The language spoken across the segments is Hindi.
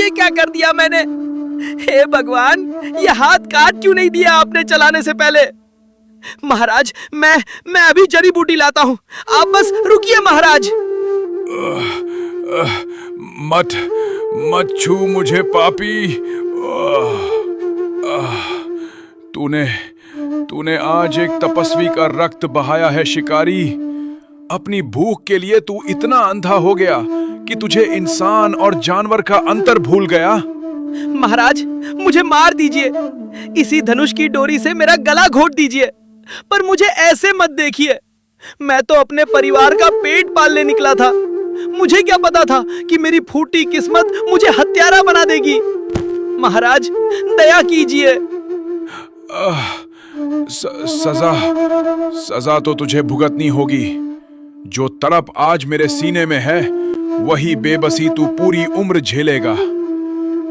ये क्या कर दिया मैंने? हे भगवान, ये हाथ काट क्यों नहीं दिया आपने चलाने से पहले? महाराज, मैं अभी जड़ी बूटी लाता हूँ, आप बस रुकिए महाराज। मत छू मुझे पापी। तूने आज एक तपस्वी का रक्त बहाया है शिकारी। अपनी भूख के लिए तू इतना अंधा हो गया कि तुझे इंसान और जानवर का अंतर भूल गया। महाराज, मुझे मार दीजिए, इसी धनुष की डोरी से मेरा गला घोट दीजिए, पर मुझे ऐसे मत देखिए। मैं तो अपने परिवार का पेट पालने निकला था। मुझे क्या पता था कि मेरी फूटी किस्मत मुझे हत्यारा बना देगी। महाराज, दया कीजिए। सजा तो तुझे भुगतनी होगी। जो तड़प आज मेरे सीने में है, वही बेबसी तू पूरी उम्र झेलेगा।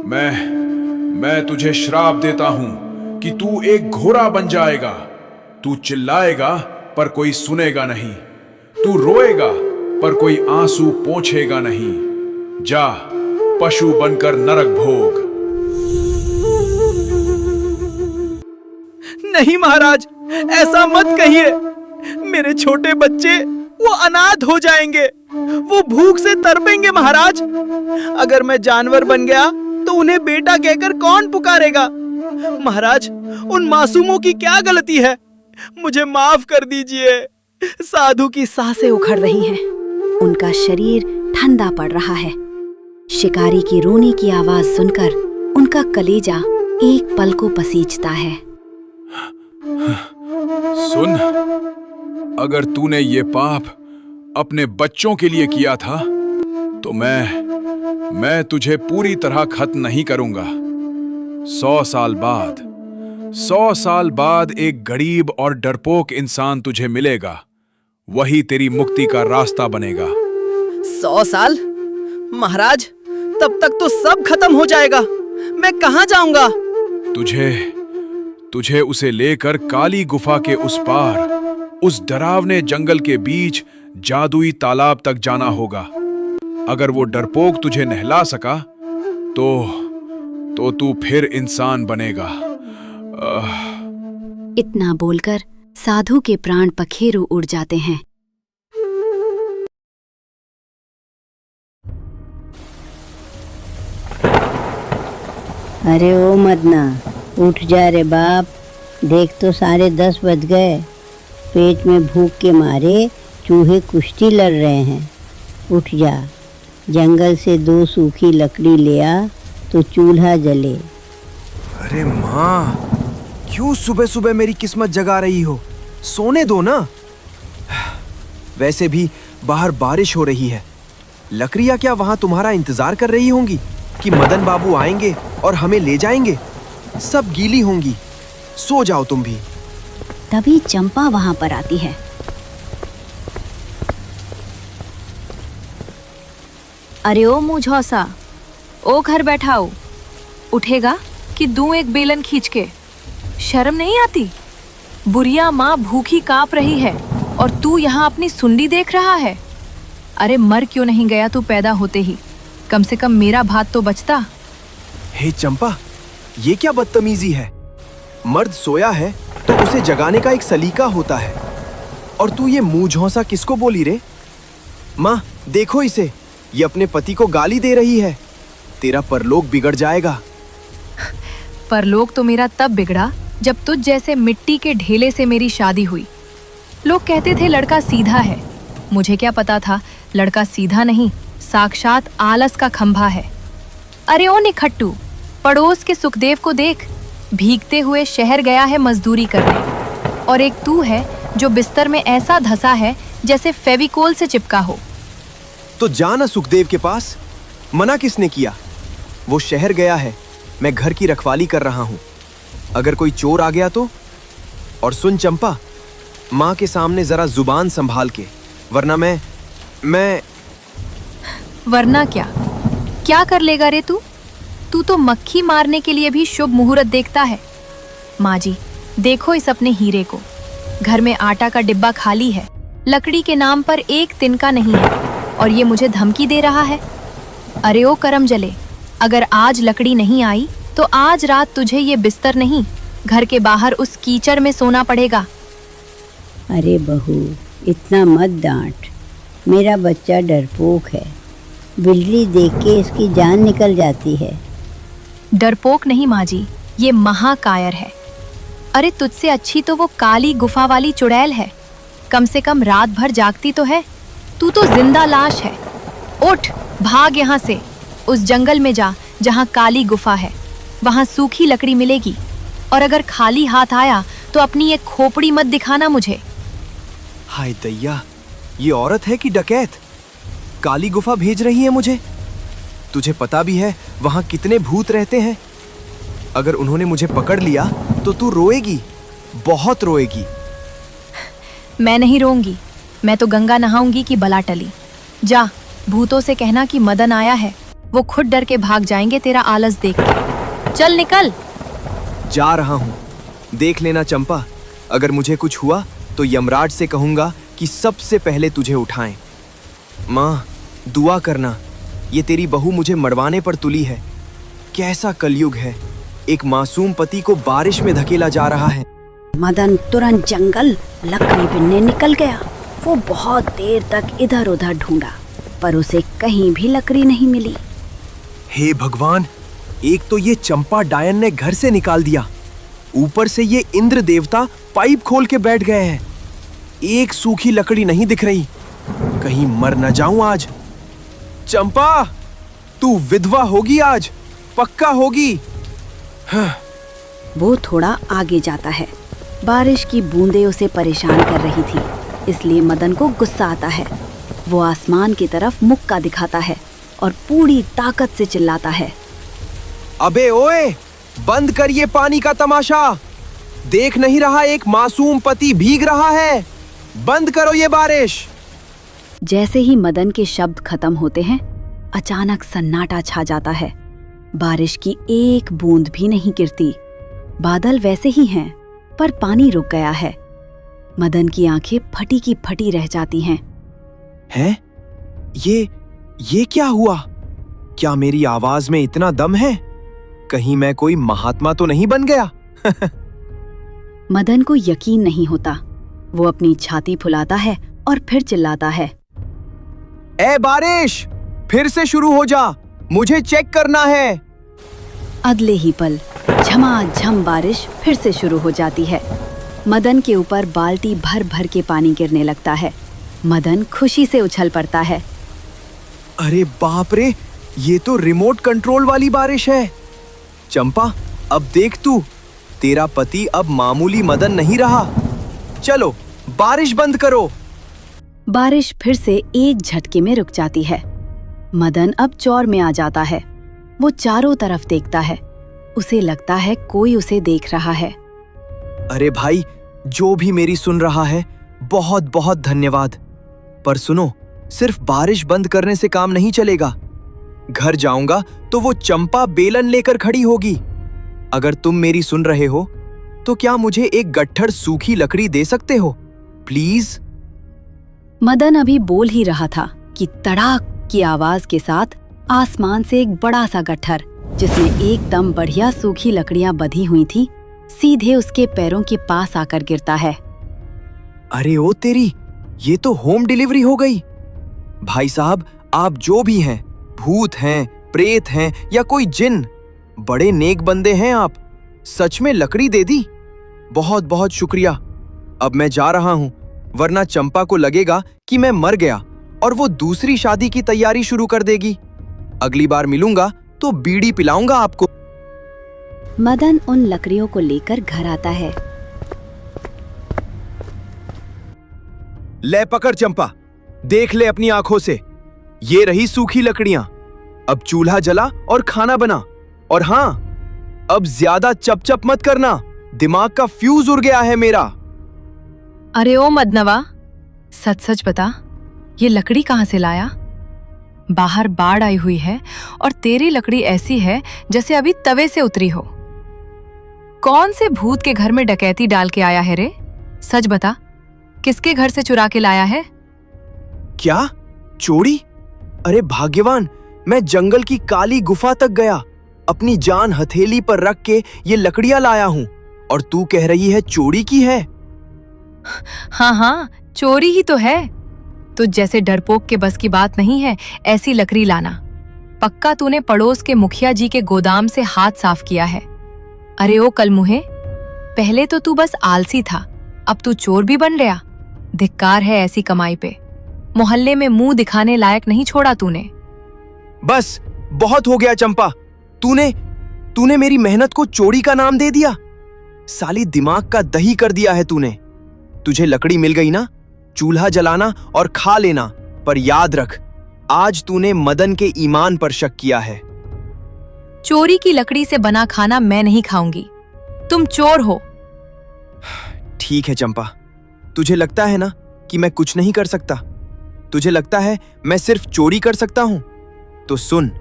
मैं तुझे श्राप देता हूं कि तू एक घोड़ा बन जाएगा। तू चिल्लाएगा पर कोई सुनेगा नहीं, तू रोएगा पर कोई आंसू पोंछेगा नहीं। जा, पशु बनकर नरक भोग। नहीं महाराज, ऐसा मत कहिए। मेरे छोटे बच्चे वो अनाथ हो जाएंगे, वो भूख से तड़पेंगे महाराज। अगर मैं जानवर बन गया तो उन्हें बेटा कहकर कौन पुकारेगा? महाराज, उन मासूमों की क्या गलती है? मुझे माफ कर दीजिए। साधु की सांसें उखड़ रही हैं, उनका शरीर ठंडा पड़ रहा है। शिकारी की रोने की आवाज सुनकर उनका कलेजा एक पल को पसीजता है। सुन, अगर तूने ये पाप अपने बच्चों के लिए किया था तो मैं तुझे पूरी तरह खत्म नहीं करूंगा। 100 साल बाद एक गरीब और डरपोक इंसान तुझे मिलेगा, वही तेरी मुक्ति का रास्ता बनेगा। 100 साल? महाराज, तब तक तो सब खत्म हो जाएगा। मैं कहां जाऊंगा? तुझे उसे लेकर काली गुफा के उस पार, उस डरावने जंगल के बीच जादुई तालाब तक जाना होगा। अगर वो डरपोक तुझे नहला सका तो तू फिर इंसान बनेगा। इतना बोलकर साधु के प्राण पखेरु उड़ जाते हैं। अरे ओ मदना, उठ जा रे बाप, देख तो 10:30 बज गए। पेट में भूख के मारे चूहे कुश्ती लड़ रहे हैं। उठ जा, जंगल से 2 सूखी लकड़ी ले आ तो चूल्हा जले। अरे माँ, क्यों सुबह सुबह मेरी किस्मत जगा रही हो? सोने दो ना। वैसे भी बाहर बारिश हो रही है। लकड़ियाँ क्या वहाँ तुम्हारा इंतजार कर रही होंगी कि मदन बाबू आएंगे और हमें ले जाएंगे? सब गीली होंगी। सो जाओ तुम भी। तभी चंपा वहां पर आती है। अरे ओ मुझौसा, ओ घर बैठाओ, उठेगा कि दूं एक बेलन खींच के? शर्म नहीं आती? बुढ़िया माँ भूखी कांप रही है और तू यहाँ अपनी सुंडी देख रहा है। अरे मर क्यों नहीं गया तू पैदा होते ही? कम से कम मेरा भात तो बचता। हे चंपा, ये क्या बदतमीजी है? मर्द सोया है तो उसे जगाने का एक सलीका होता है, और तू ये मुंह झौंसा किसको बोली रे? माँ देखो इसे, ये अपने पति को गाली दे रही है। तेरा परलोक बिगड़ जाएगा। परलोक तो मेरा तब बिगड़ा जब तुझ जैसे मिट्टी के ढेले से मेरी शादी हुई। लोग कहते थे लड़का सीधा है। मुझे क्या पता था लड़का सीधा नहीं, साक्षात आलस का खंभा है। अरे ओ निखट्टू, पड़ोस के सुखदेव को देख, भीगते हुए शहर गया है मजदूरी करने, और एक तू है जो बिस्तर में ऐसा धंसा है जैसे फेविकोल से चिपका हो। तो जाना सुखदेव के पास। मना किसने किया? वो शहर गया है, मैं घर की रखवाली कर रहा हूँ। अगर कोई चोर आ गया तो? और सुन चंपा, माँ के सामने जरा जुबान संभाल के, वरना मैं वरना क्या? क्या कर लेगा रे तू? तू तो मक्खी मारने के लिए भी शुभ मुहूर्त देखता है। माँ जी, देखो इस अपने हीरे को। घर में आटा का डिब्बा खाली है, लकड़ी के नाम पर एक तिनका नहीं है, और ये मुझे धमकी दे रहा है। अरे ओ करम जले, अगर आज लकड़ी नहीं आई तो आज रात तुझे ये बिस्तर नहीं, घर के बाहर उस कीचड़ में सोना पड़ेगा। अरे बहू, इतना मत डांट। मेरा बच्चा डरपोक है, बिजली देख के इसकी जान निकल जाती है। डरपोक नहीं माँ जी, ये महाकायर है। अरे तुझसे अच्छी तो वो काली गुफा वाली चुड़ैल है, कम से कम रात भर जागती तो है। तू तो जिंदा लाश है। उठ, भाग यहाँ से, उस जंगल में जा जहाँ काली गुफा है, वहाँ सूखी लकड़ी मिलेगी। और अगर खाली हाथ आया तो अपनी ये खोपड़ी मत दिखाना मुझे। हाय दैया, ये औरत है कि डकैत? काली गुफा भेज रही है मुझे। तुझे पता भी है वहां कितने भूत रहते हैं। अगर उन्होंने मुझे पकड़ लिया तो तू रोएगी, बहुत रोएगी। मैं नहीं रोऊंगी, मैं तो गंगा नहाऊंगी कि बला टली। जा, भूतों से कहना कि मदन आया है, वो खुद डर के भाग जाएंगे तेरा आलस देख के। चल निकल। जा रहा हूं। देख लेना चंपा, अगर मुझे कुछ हुआ तो यमराज से कहूंगा कि सबसे पहले तुझे उठाएं। माँ, दुआ करना, ये तेरी बहू मुझे मरवाने पर तुली है। कैसा कलयुग है, एक मासूम पति को बारिश में धकेला जा रहा है। मदन तुरंत जंगल लकड़ी बिनने निकल गया। वो बहुत देर तक इधर उधर ढूंढा, पर उसे कहीं भी लकड़ी नहीं मिली। हे भगवान, एक तो ये चंपा डायन ने घर से निकाल दिया, ऊपर से ये इंद्र देवता पाइप खोल के बैठ गए हैं। एक सूखी लकड़ी नहीं दिख रही, कहीं मर न जाऊं आज। चंपा, तू विधवा होगी आज, पक्का होगी। वो थोड़ा आगे जाता है। बारिश की बूंदें उसे परेशान कर रही थी, इसलिए मदन को गुस्सा आता है। वो आसमान की तरफ मुक्का दिखाता है और पूरी ताकत से चिल्लाता है, अबे ओए, बंद कर ये पानी का तमाशा। देख नहीं रहा एक मासूम पति भीग रहा है? बंद करो ये बारिश। जैसे ही मदन के शब्द खत्म होते हैं, अचानक सन्नाटा छा जाता है। बारिश की एक बूंद भी नहीं गिरती। बादल वैसे ही हैं, पर पानी रुक गया है। मदन की आंखें फटी की फटी रह जाती हैं। हैं? ये क्या हुआ? क्या मेरी आवाज में इतना दम है? कहीं मैं कोई महात्मा तो नहीं बन गया? मदन को यकीन नहीं होता। वो अपनी छाती फुलाता है और फिर चिल्लाता है, ए बारिश, फिर से शुरू हो जा, मुझे चेक करना है। अगले ही पल झमाझम बारिश फिर से शुरू हो जाती है। मदन के ऊपर बाल्टी भर भर के पानी गिरने लगता है। मदन खुशी से उछल पड़ता है। अरे बाप रे, ये तो रिमोट कंट्रोल वाली बारिश है। चंपा, अब देख तू, तेरा पति अब मामूली मदन नहीं रहा। चलो, बारिश बंद करो। बारिश फिर से एक झटके में रुक जाती है। मदन अब चौर में आ जाता है। वो चारों तरफ देखता है। उसे लगता है कोई उसे देख रहा है। अरे भाई, जो भी मेरी सुन रहा है, बहुत बहुत धन्यवाद। पर सुनो, सिर्फ बारिश बंद करने से काम नहीं चलेगा। घर जाऊंगा तो वो चंपा बेलन लेकर खड़ी होगी। अगर तुम मेरी सुन रहे हो तो क्या मुझे एक गट्ठर सूखी लकड़ी दे सकते हो प्लीज? मदन अभी बोल ही रहा था कि तड़ाक की आवाज के साथ आसमान से एक बड़ा सा गट्ठर, जिसमें एकदम बढ़िया सूखी लकड़ियां बंधी हुई थी, सीधे उसके पैरों के पास आकर गिरता है। अरे ओ तेरी, ये तो होम डिलीवरी हो गई। भाई साहब, आप जो भी हैं, भूत हैं, प्रेत हैं या कोई जिन, बड़े नेक बंदे हैं आप। सच में लकड़ी दे दी, बहुत बहुत शुक्रिया। अब मैं जा रहा हूं, वरना चंपा को लगेगा कि मैं मर गया और वो दूसरी शादी की तैयारी शुरू कर देगी। अगली बार मिलूंगा तो बीड़ी पिलाऊंगा आपको। मदन उन लकड़ियों को लेकर घर आता है। ले पकड़ चंपा, देख ले अपनी आंखों से, ये रही सूखी लकड़ियां। अब चूल्हा जला और खाना बना। और हाँ, अब ज्यादा चप-चप मत करना, दिमाग का फ्यूज उड़ गया है मेरा। अरे ओ मदनवा, सच सच बता, ये लकड़ी कहाँ से लाया? बाहर बाढ़ आई हुई है और तेरी लकड़ी ऐसी है जैसे अभी तवे से उतरी हो। कौन से भूत के घर में डकैती डाल के आया है रे? सच बता, किसके घर से चुरा के लाया है? क्या? चोरी? अरे भाग्यवान, मैं जंगल की काली गुफा तक गया, अपनी जान हथेली पर रख के ये लकड़ियां लाया हूं, और तू कह रही है चोरी की है? हाँ हाँ, चोरी ही तो है। तुझ जैसे डरपोक के बस की बात नहीं है ऐसी लकड़ी लाना। पक्का तूने पड़ोस के मुखिया जी के गोदाम से हाथ साफ किया है। अरे ओ कलमुहे, पहले तो तू बस आलसी था, अब तू चोर भी बन गया। धिक्कार है ऐसी कमाई पे। मोहल्ले में मुंह दिखाने लायक नहीं छोड़ा तूने। बस बहुत हो गया चंपा, तूने मेरी मेहनत को चोरी का नाम दे दिया। साली दिमाग का दही कर दिया है तूने। तुझे लकड़ी मिल गई ना, चूल्हा जलाना और खा लेना, पर याद रख आज तूने मदन के ईमान पर शक किया है। चोरी की लकड़ी से बना खाना मैं नहीं खाऊंगी। तुम चोर हो। ठीक है चंपा, तुझे लगता है ना कि मैं कुछ नहीं कर सकता? तुझे लगता है मैं सिर्फ चोरी कर सकता हूं? तो सुन,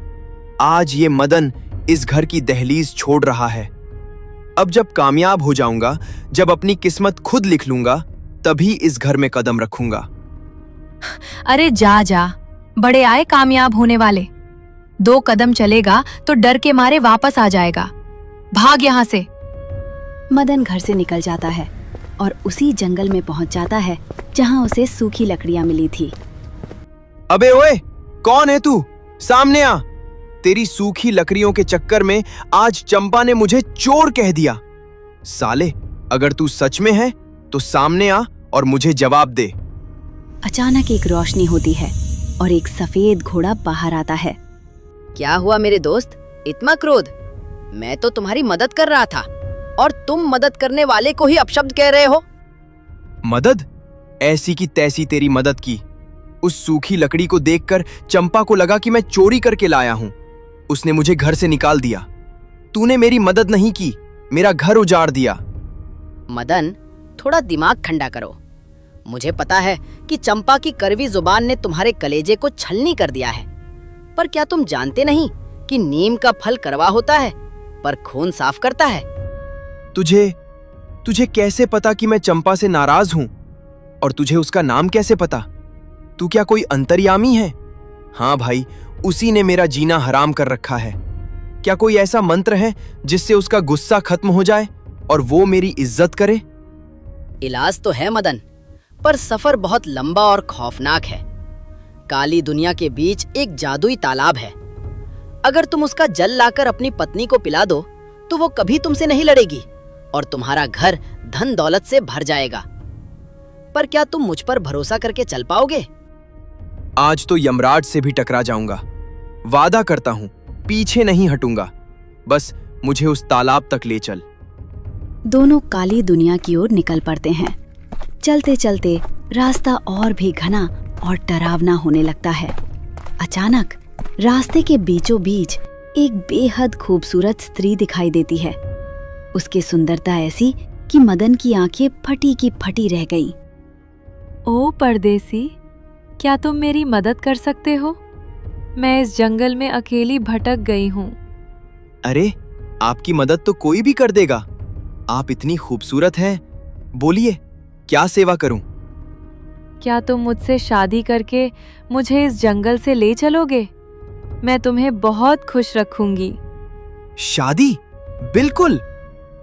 आज ये मदन इस घर की दहलीज छोड़ रहा है। अब जब कामयाब हो जाऊंगा, जब अपनी किस्मत खुद लिख लूंगा, तभी इस घर में कदम रखूंगा। अरे जा जा, बड़े आए कामयाब होने वाले। 2 कदम चलेगा तो डर के मारे वापस आ जाएगा। भाग यहाँ से। मदन घर से निकल जाता है और उसी जंगल में पहुंच जाता है जहां उसे सूखी लकड़ियां मिली थी। अबे ओए, कौन है तू? सामने आ। तेरी सूखी लकड़ियों के चक्कर में आज चंपा ने मुझे चोर कह दिया। साले, अगर तू सच में है तो सामने आ और मुझे जवाब दे। अचानक एक रोशनी होती है और एक सफेद घोड़ा बाहर आता है। क्या हुआ मेरे दोस्त, इतना क्रोध? मैं तो तुम्हारी मदद कर रहा था और तुम मदद करने वाले को ही अपशब्द कह रहे हो। मदद? ऐसी की तैसी तेरी मदद की। उस सूखी लकड़ी को देखकर चंपा को लगा कि मैं चोरी करके लाया हूं। उसने मुझे घर से निकाल दिया। तूने मेरी मदद नहीं की, मेरा घर उजाड़ दिया। मदन, थोड़ा दिमाग ठंडा करो। मुझे पता है कि चंपा की कड़वी जुबान ने तुम्हारे कलेजे को छलनी कर दिया है, पर क्या तुम जानते नहीं कि नीम का फल कड़वा होता है पर खून साफ करता है? तुझे कैसे पता कि मैं चंपा से नाराज हूं? और तुझे उसका नाम कैसे पता? तू क्या कोई अंतर्यामी है? हाँ भाई, उसी ने मेरा जीना हराम कर रखा है। क्या कोई ऐसा मंत्र है जिससे उसका गुस्सा खत्म हो जाए और वो मेरी इज्जत करे? इलाज तो है मदन, पर सफर बहुत लंबा और खौफनाक है। काली दुनिया के बीच एक जादुई तालाब है। अगर तुम उसका जल लाकर अपनी पत्नी को पिला दो तो वो कभी तुमसे नहीं लड़ेगी और तुम्हारा घर धन दौलत से भर जाएगा। पर क्या तुम मुझ पर भरोसा करके चल पाओगे? आज तो यमराज से भी टकरा जाऊंगा। वादा करता हूं, पीछे नहीं हटूंगा। बस मुझे उस तालाब तक ले चल। दोनों काली दुनिया की ओर निकल पड़ते हैं। चलते चलते रास्ता और भी घना और डरावना होने लगता है। अचानक रास्ते के बीचों बीच एक बेहद खूबसूरत स्त्री दिखाई देती है। उसकी सुंदरता ऐसी कि मदन की आंखें फटी की फटी रह गईं। ओ परदेसी, क्या तुम मेरी मदद कर सकते हो? मैं इस जंगल में अकेली भटक गई हूँ। अरे, आपकी मदद तो कोई भी कर देगा। आप इतनी खूबसूरत हैं। बोलिए, क्या सेवा करूं? क्या तुम मुझसे शादी करके मुझे इस जंगल से ले चलोगे? मैं तुम्हें बहुत खुश रखूंगी। शादी? बिल्कुल।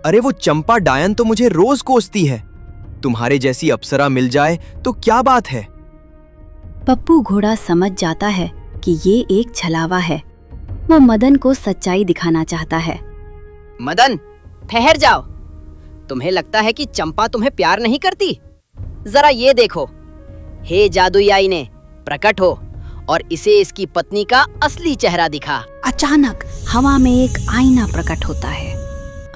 अरे वो चंपा डायन तो मुझे रोज कोसती है। तुम्हारे जैसी अप्सरा मिल जाए तो क्या बात है। पप्पू घोड़ा समझ जाता है कि ये एक छलावा है। वो मदन को सच्चाई दिखाना चाहता है। मदन, ठहर जाओ। तुम्हें लगता है कि चंपा तुम्हें प्यार नहीं करती? जरा ये देखो। हे जादुई आईने, प्रकट हो और इसे इसकी पत्नी का असली चेहरा दिखा। अचानक हवा में एक आईना प्रकट होता है।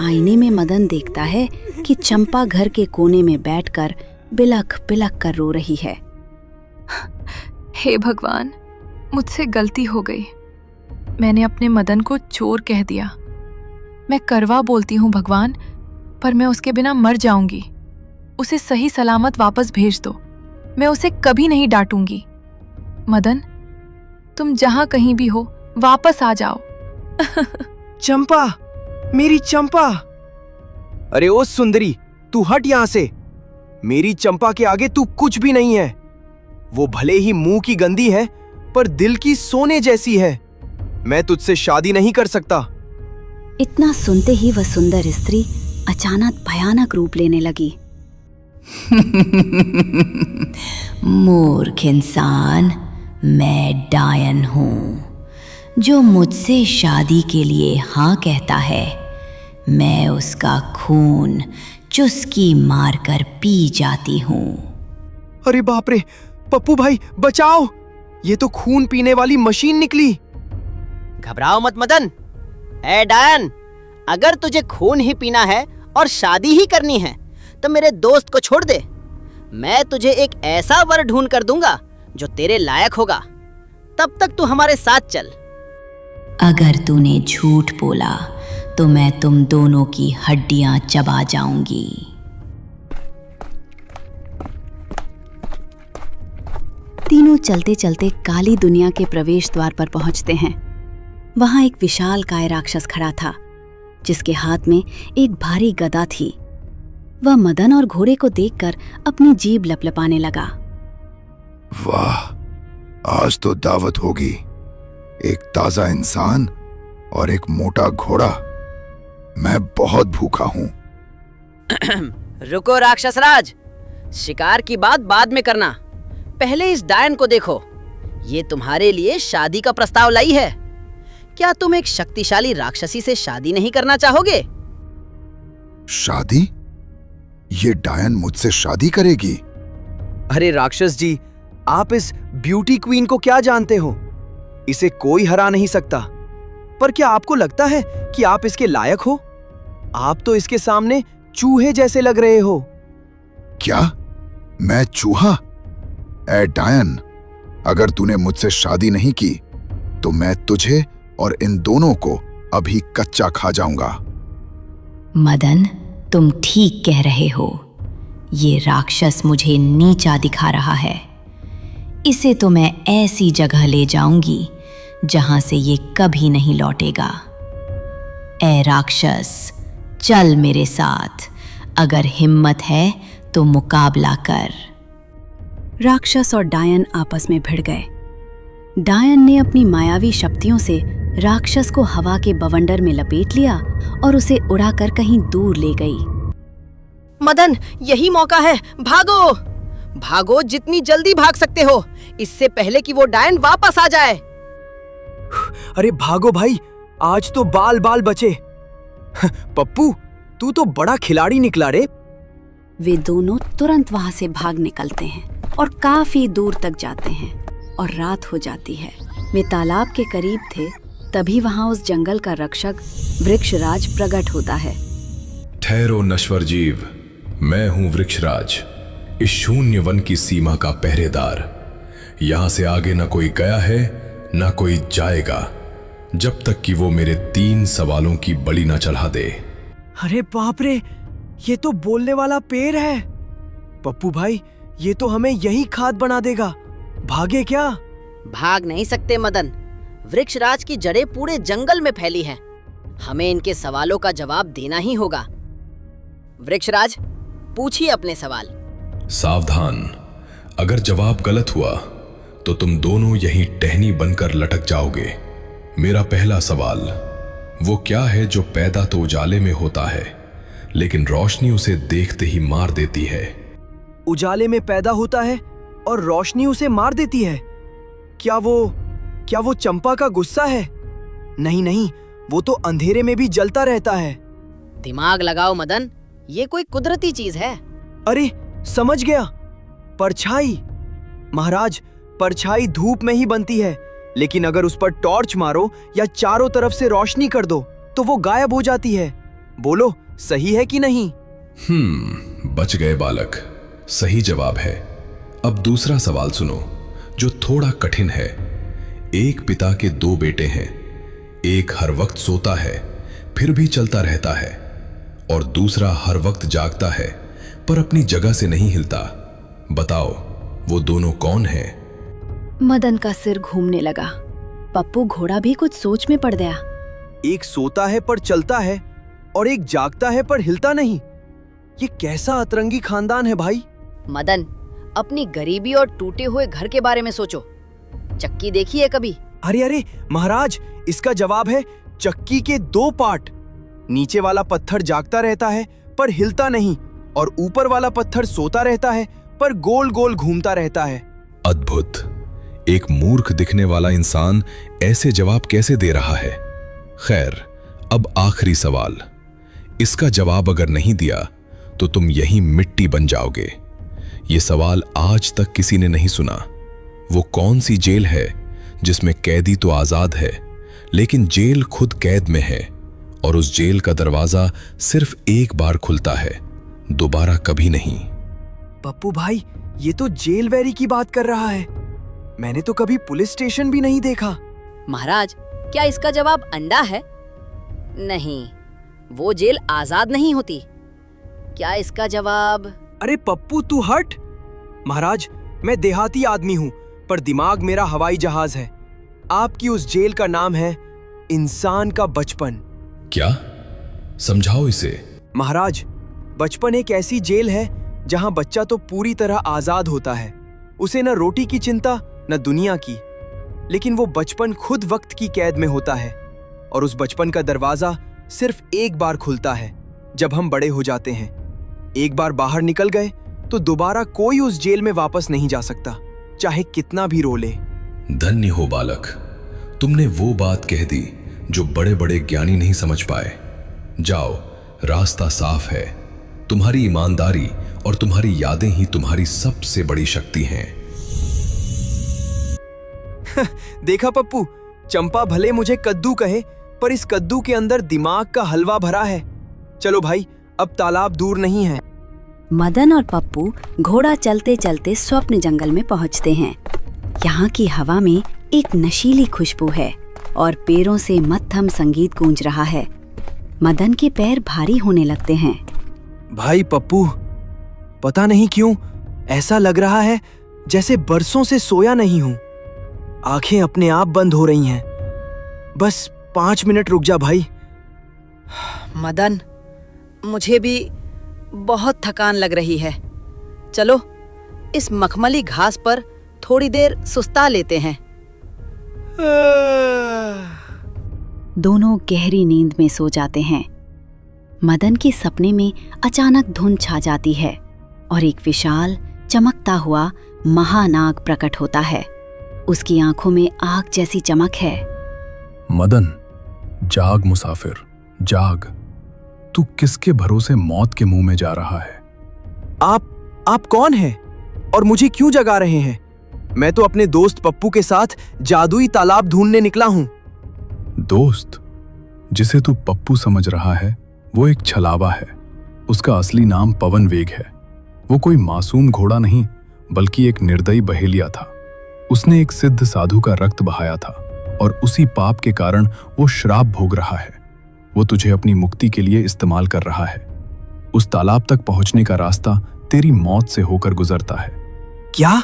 आईने में मदन देखता है कि चंपा घर के कोने में बैठकर बिलख बिलख कर रो रही है। हे भगवान, मुझसे गलती हो गई। मैंने अपने मदन को चोर कह दिया। मैं करवा बोलती हूँ भगवान, पर मैं उसके बिना मर जाऊंगी। उसे सही सलामत वापस भेज दो। मैं उसे कभी नहीं डांटूंगी। मदन, तुम जहां कहीं भी हो वापस आ जाओ। चंपा, मेरी चंपा। अरे ओ सुंदरी, तू हट यहां से। मेरी चंपा के आगे तू कुछ भी नहीं है। वो भले ही मुंह की गंदी है, पर दिल की सोने जैसी है। मैं तुझसे शादी नहीं कर सकता। इतना सुनते ही वह सुंदर स्त्री अचानक भयानक रूप लेने लगी। मूर्ख इंसान, मैं डायन हूँ। जो मुझसे शादी के लिए हाँ कहता है, मैं उसका खून चुस्की मारकर पी जाती हूँ। अरे बाप रे, पप्पू भाई बचाओ, ये तो खून पीने वाली मशीन निकली। घबराओ मत मदन। ए डायन, अगर तुझे खून ही पीना है और शादी ही करनी है तो मेरे दोस्त को छोड़ दे। मैं तुझे एक ऐसा वर ढूंढ कर दूंगा जो तेरे लायक होगा। तब तक तू हमारे साथ चल। अगर तूने झूठ बोला तो मैं तुम दोनों की हड्डियां चबा जाऊंगी। तीनों चलते चलते काली दुनिया के प्रवेश द्वार पर पहुंचते हैं। वहां एक विशाल काय राक्षस खड़ा था, जिसके हाथ में एक भारी गदा थी। वह मदन और घोड़े को देखकर अपनी जीभ लपलपाने लगा। वाह, आज तो दावत होगी। एक ताजा इंसान और एक मोटा घोड़ा। मैं बहुत भूखा हूं। रुको राक्षस राज, शिकार की बात बाद में करना। पहले इस डायन को देखो। ये तुम्हारे लिए शादी का प्रस्ताव लाई है। क्या तुम एक शक्तिशाली राक्षसी से शादी नहीं करना चाहोगे? शादी? ये डायन मुझसे शादी करेगी? अरे राक्षस जी, आप इस ब्यूटी क्वीन को क्या जानते हो? इसे कोई हरा नहीं सकता। पर क्या आपको लगता है कि आप इसके लायक हो? आप तो इसके सामने चूहे जैसे लग रहे हो। क्या मैं चूहा? ए डायन, अगर तूने मुझसे शादी नहीं की तो मैं तुझे और इन दोनों को अभी कच्चा खा जाऊंगा। मदन, तुम ठीक कह रहे हो। ये राक्षस मुझे नीचा दिखा रहा है। इसे तो मैं ऐसी जगह ले जाऊंगी जहां से ये कभी नहीं लौटेगा। ए राक्षस, चल मेरे साथ। अगर हिम्मत है तो मुकाबला कर। राक्षस और डायन आपस में भिड़ गए। डायन ने अपनी मायावी शक्तियों से राक्षस को हवा के बवंडर में लपेट लिया और उसे उड़ाकर कहीं दूर ले गई। मदन, यही मौका है। भागो भागो, जितनी जल्दी भाग सकते हो, इससे पहले कि वो डायन वापस आ जाए। अरे भागो भाई, आज तो बाल बाल बचे। पप्पू, तू तो बड़ा खिलाड़ी निकला रे। वे दोनों तुरंत वहां से भाग निकलते हैं और काफी दूर तक जाते हैं और रात हो जाती है। वे तालाब के करीब थे, तभी वहां उस जंगल का रक्षक वृक्षराज प्रकट होता है। ठहरो नश्वर जीव, मैं हूं वृक्षराज, इस शून्य वन की सीमा का पहरेदार। यहां से आगे न कोई गया है न कोई जाएगा, जब तक कि वो मेरे 3 सवालों की बलि न चढ़ा दे। अरे बाप रे, ये तो बोलने वाला पेड़ है। पप्पू भाई, ये तो हमें यही खाद बना देगा। भागे क्या? भाग नहीं सकते मदन। वृक्षराज की जड़ें पूरे जंगल में फैली हैं। हमें इनके सवालों का जवाब देना ही होगा। वृक्षराज, पूछिए अपने सवाल। सावधान, अगर जवाब गलत हुआ तो तुम दोनों यहीं टहनी बनकर लटक जाओगे। मेरा पहला सवाल, वो क्या है जो पैदा तो उजाले में होता है लेकिन रोशनी उसे देखते ही मार देती है? उजाले में पैदा होता है और रोशनी उसे मार देती है। क्या वो चंपा का गुस्सा है? नहीं नहीं, वो तो अंधेरे में भी जलता रहता है। दिमाग लगाओ मदन, ये कोई कुदरती चीज है। अरे समझ गया, परछाई। महाराज, परछाई धूप में ही बनती है, लेकिन अगर उस पर टॉर्च मारो या चारों तरफ से रोशनी कर दो तो वो गायब हो जाती है। बोलो, सही है कि नहीं? बच गए बालक, सही जवाब है। अब दूसरा सवाल सुनो, जो थोड़ा कठिन है। एक पिता के 2 बेटे हैं, एक हर वक्त सोता है फिर भी चलता रहता है और दूसरा हर वक्त जागता है पर अपनी जगह से नहीं हिलता। बताओ, वो दोनों कौन हैं? मदन का सिर घूमने लगा। पप्पू घोड़ा भी कुछ सोच में पड़ गया। एक सोता है पर चलता है और एक जागता है पर हिलता नहीं। ये कैसा अतरंगी खानदान है भाई। मदन, अपनी गरीबी और टूटे हुए घर के बारे में सोचो। चक्की देखी है कभी? अरे अरे महाराज, इसका जवाब है चक्की के 2 पार्ट। नीचे वाला पत्थर जागता रहता है पर हिलता नहीं, और ऊपर वाला पत्थर सोता रहता है पर गोल गोल घूमता रहता है। अद्भुत। एक मूर्ख दिखने वाला इंसान ऐसे जवाब कैसे दे रहा है? खैर, अब आखिरी सवाल। इसका जवाब अगर नहीं दिया तो तुम यहीं मिट्टी बन जाओगे। ये सवाल आज तक किसी ने नहीं सुना। वो कौन सी जेल है जिसमें कैदी तो आजाद है, लेकिन जेल खुद कैद में है, और उस जेल का दरवाजा सिर्फ एक बार खुलता है, दोबारा कभी नहीं। पप्पू भाई, ये तो जेल वेरी की बात कर रहा है। मैंने तो कभी पुलिस स्टेशन भी नहीं देखा। महाराज, क्या इसका जवाब अंडा है? नहीं, वो जेल आजाद नहीं होती। क्या इसका जवाब? अरे पप्पू, तू हट। महाराज, मैं देहाती आदमी हूँ, पर दिमाग मेरा हवाई जहाज है। आपकी उस जेल का नाम है इंसान का बचपन। क्या? समझाओ इसे। महाराज, बचपन एक ऐसी जेल है जहाँ बच्चा तो पूरी तरह आजाद होता है। उसे न रोटी की चिंता न दुनिया की, लेकिन वो बचपन खुद वक्त की कैद में होता है, और उस बचपन का दरवाजा सिर्फ एक बार खुलता है जब हम बड़े हो जाते हैं। एक बार बाहर निकल गए तो दोबारा कोई उस जेल में वापस नहीं जा सकता, चाहे कितना भी रो ले। धन्य हो बालक, तुमने वो बात कह दी जो बड़े बड़े ज्ञानी नहीं समझ पाए। जाओ, रास्ता साफ है। तुम्हारी ईमानदारी और तुम्हारी यादें ही तुम्हारी सबसे बड़ी शक्ति हैं। देखा पप्पू, चंपा भले मुझे कद्दू कहे, पर इस कद्दू के अंदर दिमाग का हलवा भरा है। चलो भाई, अब तालाब दूर नहीं है। मदन और पप्पू घोड़ा चलते चलते स्वप्न जंगल में पहुंचते हैं। यहाँ की हवा में एक नशीली खुशबू है और पेड़ों से मद्धम संगीत गूंज रहा है। मदन के पैर भारी होने लगते हैं। भाई पप्पू, पता नहीं क्यों ऐसा लग रहा है जैसे बरसों से सोया नहीं हूं। आंखें अपने आप बंद हो रही हैं। बस 5 मिनट रुक जा भाई। मदन, मुझे भी बहुत थकान लग रही है। चलो, इस मखमली घास पर थोड़ी देर सुस्ता लेते हैं। दोनों गहरी नींद में सो जाते हैं। मदन के सपने में अचानक धुंध छा जाती है और एक विशाल चमकता हुआ महानाग प्रकट होता है। उसकी आंखों में आग जैसी चमक है। मदन, जाग मुसाफिर, जाग। तू किसके भरोसे मौत के मुंह में जा रहा है? आप कौन हैं और मुझे क्यों जगा रहे हैं? मैं तो अपने दोस्त पप्पू के साथ जादुई तालाब ढूंढने निकला हूं। दोस्त? जिसे तू पप्पू समझ रहा है वो एक छलावा है। उसका असली नाम पवन वेग है। वो कोई मासूम घोड़ा नहीं, बल्कि एक निर्दयी बहेलिया था। उसने एक सिद्ध साधु का रक्त बहाया था और उसी पाप के कारण वो श्राप भोग रहा है। वो तुझे अपनी मुक्ति के लिए इस्तेमाल कर रहा है। उस तालाब तक पहुंचने का रास्ता तेरी मौत से होकर गुजरता है। क्या?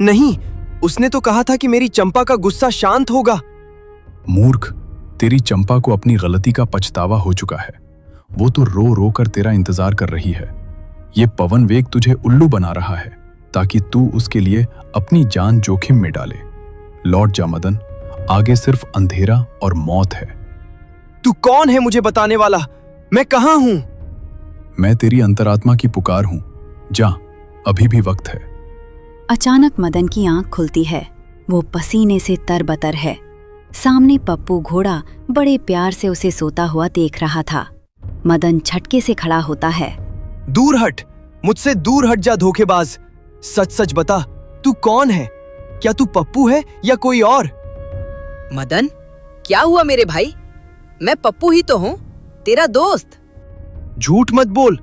नहीं, उसने तो कहा था कि मेरी चंपा का गुस्सा शांत होगा। मूर्ख, तेरी चंपा को अपनी गलती का पछतावा हो चुका है। वो तो रो रो कर तेरा इंतजार कर रही है। ये पवन वेग तुझे उल्लू बना रहा है ताकि तू उसके लिए अपनी जान जोखिम में डाले। लौट जा मदन, आगे सिर्फ अंधेरा और मौत है। तू कौन है मुझे बताने वाला? मैं कहाँ हूं? मैं तेरी अंतरात्मा की पुकार हूं। जा, अभी भी वक्त है। अचानक मदन की आंख खुलती है। वो पसीने से तरबतर है। सामने पप्पू घोड़ा बड़े प्यार से उसे सोता हुआ देख रहा था। मदन झटके से खड़ा होता है। दूर हट, मुझसे दूर हट जा धोखेबाज। सच सच बता, तू कौन है? क्या तू पप्पू है या कोई और? मदन, क्या हुआ मेरे भाई? मैं पप्पू ही तो हूँ, तेरा दोस्त। झूठ मत बोल।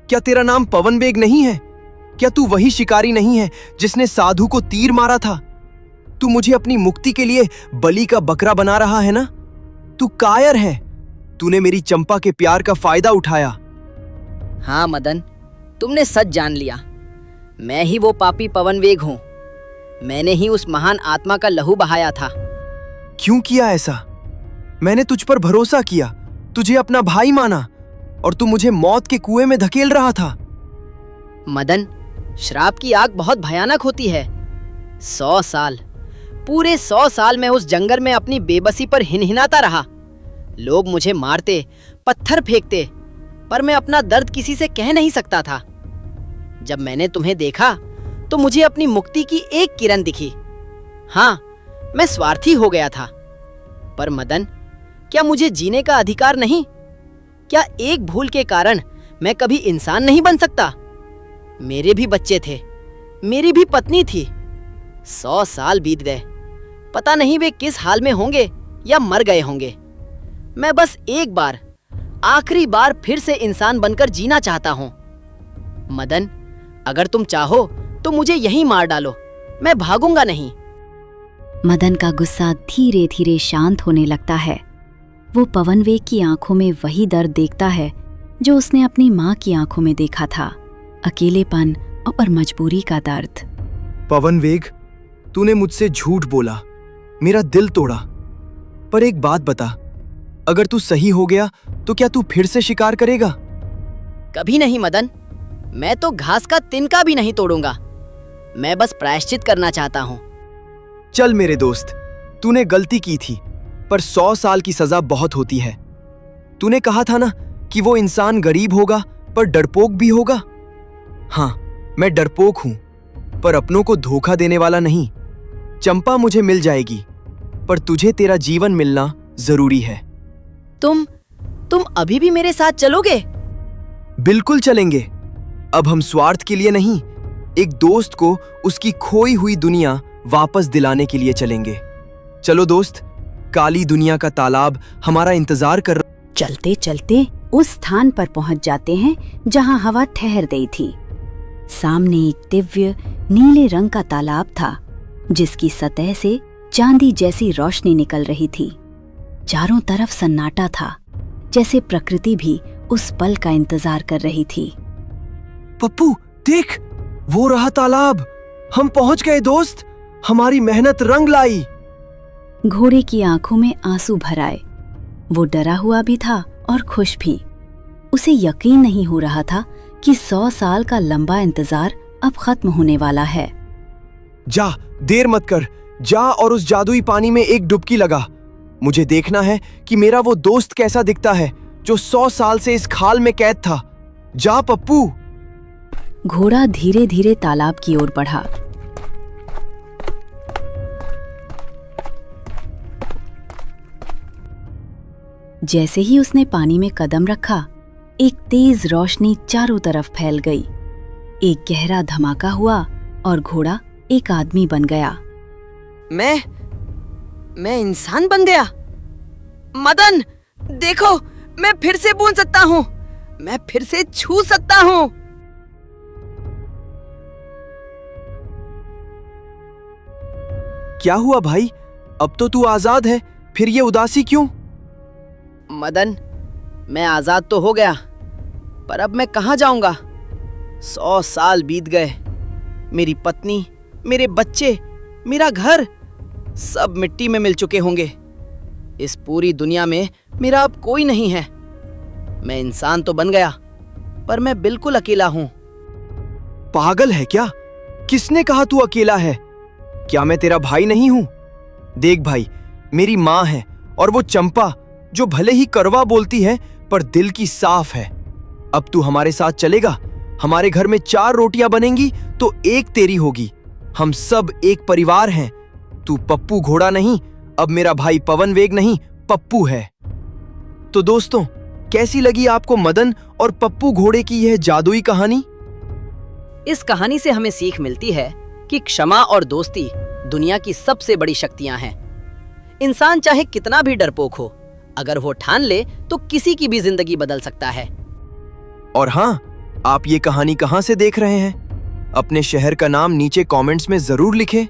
क्या तेरा नाम पवन वेग नहीं है? क्या तू वही शिकारी नहीं है जिसने साधु को तीर मारा था? तू मुझे अपनी मुक्ति के लिए बलि का बकरा बना रहा है ना? तू कायर है। तूने मेरी चंपा के प्यार का फायदा उठाया। हाँ मदन, तुमने सच जान लिया। मैं ही वो पापी पवन वेग हूँ। मैंने ही उस महान आत्मा का लहू बहाया था। क्यों किया ऐसा? मैंने तुझ पर भरोसा किया, तुझे अपना भाई माना, और तू मुझे मौत के कुएं में धकेल रहा था। मदन, श्राप की आग बहुत भयानक होती है। 100 साल, पूरे 100 साल मैं उस जंगल में अपनी बेबसी पर हिनहिनाता रहा। लोग मुझे मारते, पत्थर फेंकते, पर मैं अपना दर्द किसी से कह नहीं सकता था। जब मैंने तुम्हें देखा तो मुझे अपनी मुक्ति की एक किरण दिखी। हाँ, मैं स्वार्थी हो गया था। पर मदन, क्या मुझे जीने का अधिकार नहीं? क्या एक भूल के कारण मैं कभी इंसान नहीं बन सकता? मेरे भी बच्चे थे, मेरी भी पत्नी थी। 100 साल बीत गए, पता नहीं वे किस हाल में होंगे या मर गए होंगे। मैं बस एक बार, आखिरी बार फिर से इंसान बनकर जीना चाहता हूँ। मदन, अगर तुम चाहो तो मुझे यहीं मार डालो, मैं भागूंगा नहीं। मदन का गुस्सा धीरे धीरे शांत होने लगता है। वो पवनवेग की आंखों में वही दर्द देखता है जो उसने अपनी माँ की आंखों में देखा था, अकेलेपन और मजबूरी का दर्द। पवनवेग, तूने मुझसे झूठ बोला, मेरा दिल तोड़ा। पर एक बात बता, अगर तू सही हो गया तो क्या तू फिर से शिकार करेगा? कभी नहीं मदन, मैं तो घास का तिनका भी नहीं तोड़ूंगा। मैं बस प्रायश्चित करना चाहता हूँ। चल मेरे दोस्त, तूने गलती की थी, पर 100 साल की सजा बहुत होती है। तूने कहा था ना कि वो इंसान गरीब होगा पर डरपोक भी होगा। हाँ, मैं डरपोक हूं, पर अपनों को धोखा देने वाला नहीं। चंपा मुझे मिल जाएगी, पर तुझे तेरा जीवन मिलना जरूरी है। तुम अभी भी मेरे साथ चलोगे? बिल्कुल चलेंगे। अब हम स्वार्थ के लिए नहीं, एक दोस्त को उसकी खोई हुई दुनिया वापस दिलाने के लिए चलेंगे। चलो दोस्त, काली दुनिया का तालाब हमारा इंतजार कर। चलते चलते उस स्थान पर पहुंच जाते हैं जहां हवा ठहर गई थी। सामने एक दिव्य नीले रंग का तालाब था, जिसकी सतह से चांदी जैसी रोशनी निकल रही थी। चारों तरफ सन्नाटा था, जैसे प्रकृति भी उस पल का इंतजार कर रही थी। पप्पू देख, वो रहा तालाब। हम पहुंच गए दोस्त, हमारी मेहनत रंग लाई। घोड़े की आंखों में आंसू भर आए। वो डरा हुआ भी था और खुश भी। उसे यकीन नहीं हो रहा था कि 100 साल का लंबा इंतजार अब खत्म होने वाला है। जा, देर मत कर, जा और उस जादुई पानी में एक डुबकी लगा। मुझे देखना है कि मेरा वो दोस्त कैसा दिखता है जो 100 साल से इस खाल में कैद था। जा पप्पू। घोड़ा धीरे धीरे तालाब की ओर बढ़ा। जैसे ही उसने पानी में कदम रखा, एक तेज रोशनी चारों तरफ फैल गई। एक गहरा धमाका हुआ और घोड़ा एक आदमी बन गया। मैं इंसान बन गया। मदन, देखो, मैं फिर से बोल सकता हूँ, मैं फिर से छू सकता हूँ। क्या हुआ भाई? अब तो तू आजाद है, फिर ये उदासी क्यों? मदन, मैं आजाद तो हो गया, पर अब मैं कहाँ जाऊंगा? 100 साल बीत गए। मेरी पत्नी, मेरे बच्चे, मेरा घर सब मिट्टी में मिल चुके होंगे। इस पूरी दुनिया में मेरा अब कोई नहीं है। मैं इंसान तो बन गया, पर मैं बिल्कुल अकेला हूं। पागल है क्या? किसने कहा तू अकेला है? क्या मैं तेरा भाई नहीं हूं? देख भाई, मेरी माँ है और वो चंपा, जो भले ही कड़वा बोलती है पर दिल की साफ है। अब तू हमारे साथ चलेगा? हमारे घर में 4 रोटियां बनेंगी तो एक तेरी होगी। हम सब एक परिवार हैं। तू पप्पू घोड़ा नहीं, अब मेरा भाई पवनवेग नहीं, पप्पू है। तो दोस्तों, कैसी लगी आपको मदन और पप्पू घोड़े की यह जादुई कहानी? इस कहानी से हमें सीख मिलती है कि क्षमा और दोस्ती दुनिया की सबसे बड़ी शक्तियां हैं। इंसान चाहे कितना भी डरपोक हो, अगर वो ठान ले तो किसी की भी जिंदगी बदल सकता है। और हाँ, आप ये कहानी कहाँ से देख रहे हैं? अपने शहर का नाम नीचे कमेंट्स में जरूर लिखें।